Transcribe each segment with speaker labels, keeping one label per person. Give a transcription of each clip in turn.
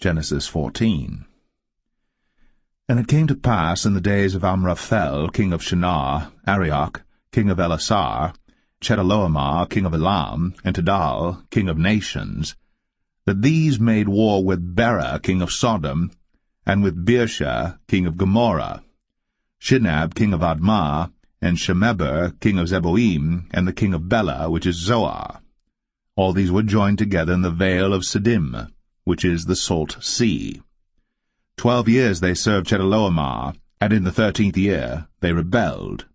Speaker 1: Genesis 14. And it came to pass in the days of Amraphel, king of Shinar, Arioch, king of Elasar, Chedorlaomer, king of Elam, and Tidal, king of nations, that these made war with Bera, king of Sodom, and with Birsha, king of Gomorrah, Shinab, king of Admah, and Shemeber, king of Zeboim, and the king of Bela, which is Zoar. All these were joined together in the vale of Siddim, which is the salt sea. 12 years they served Chedorlaomer, and in the 13th year they rebelled.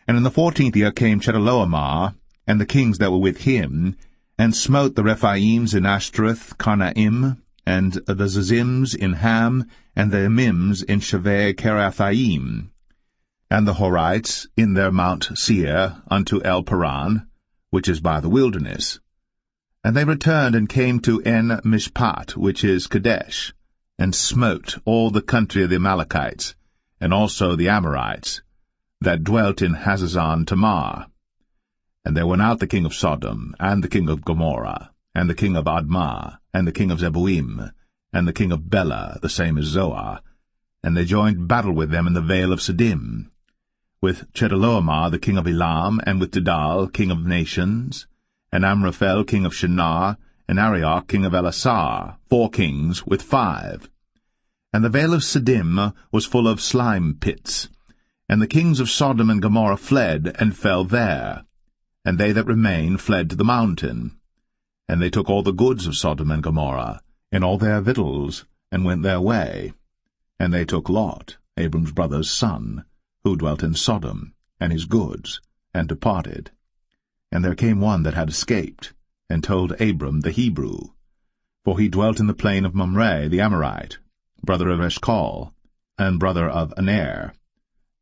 Speaker 1: And in the 14th year came Chedorlaomer, and the kings that were with him, and smote the Rephaims in Ashtaroth, Karnaim, and the Zazims in Ham, and the Emims in Shaveh Kerathaim, and the Horites in their Mount Seir unto El Paran, which is by the wilderness. And they returned and came to En Mishpat, which is Kadesh, and smote all the country of the Amalekites, and also the Amorites, that dwelt in Hazazon Tamar. And there went out the king of Sodom, and the king of Gomorrah, and the king of Admah, and the king of Zeboim, and the king of Bela, the same as Zoar, and they joined battle with them in the vale of Siddim, with Chedorlaomer the king of Elam, and with Tidal, king of nations, and Amraphel king of Shinar, and Arioch king of Elasar, 4 kings with 5. And the vale of Siddim was full of slime pits, and the kings of Sodom and Gomorrah fled, and fell there, and they that remained fled to the mountain. And they took all the goods of Sodom and Gomorrah, and all their victuals, and went their way. And they took Lot, Abram's brother's son, who dwelt in Sodom, and his goods, and departed. And there came one that had escaped, and told Abram the Hebrew, for he dwelt in the plain of Mamre the Amorite, brother of Eshcol, and brother of Aner,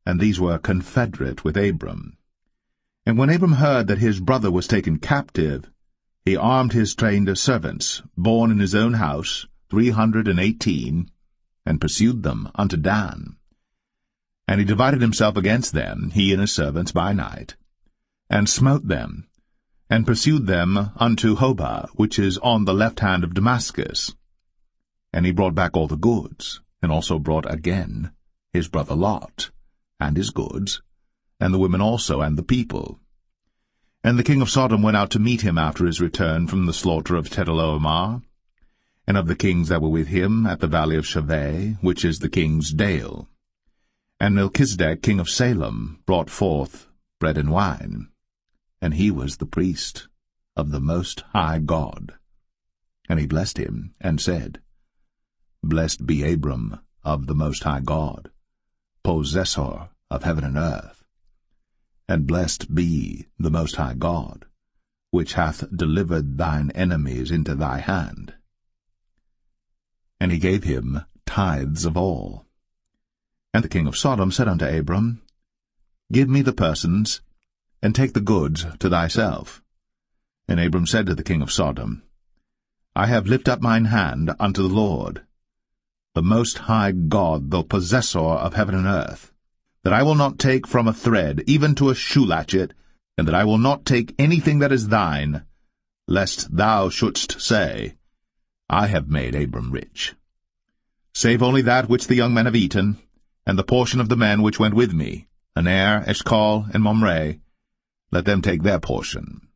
Speaker 1: and these were confederate with Abram. And when Abram heard that his brother was taken captive, he armed his trained servants, born in his own house, 318, and pursued them unto Dan. And he divided himself against them, he and his servants, by night, and smote them, and pursued them unto Hobah, which is on the left hand of Damascus. And he brought back all the goods, and also brought again his brother Lot, and his goods, and the women also, and the people. And the king of Sodom went out to meet him after his return from the slaughter of Chedorlaomer, and of the kings that were with him at the valley of Shaveh, which is the king's dale. And Melchizedek king of Salem brought forth bread and wine, and he was the priest of the Most High God. And he blessed him, and said, Blessed be Abram of the Most High God, possessor of heaven and earth. And blessed be the Most High God, which hath delivered thine enemies into thy hand. And he gave him tithes of all. And the king of Sodom said unto Abram, Give me the persons, and take the goods to thyself. And Abram said to the king of Sodom, I have lifted up mine hand unto the Lord, the Most High God, the possessor of heaven and earth, that I will not take from a thread, even to a shoe latchet, and that I will not take anything that is thine, lest thou shouldst say, I have made Abram rich. Save only that which the young men have eaten, and the portion of the men which went with me, Aner, Eshcol, and Mamre, let them take their portion.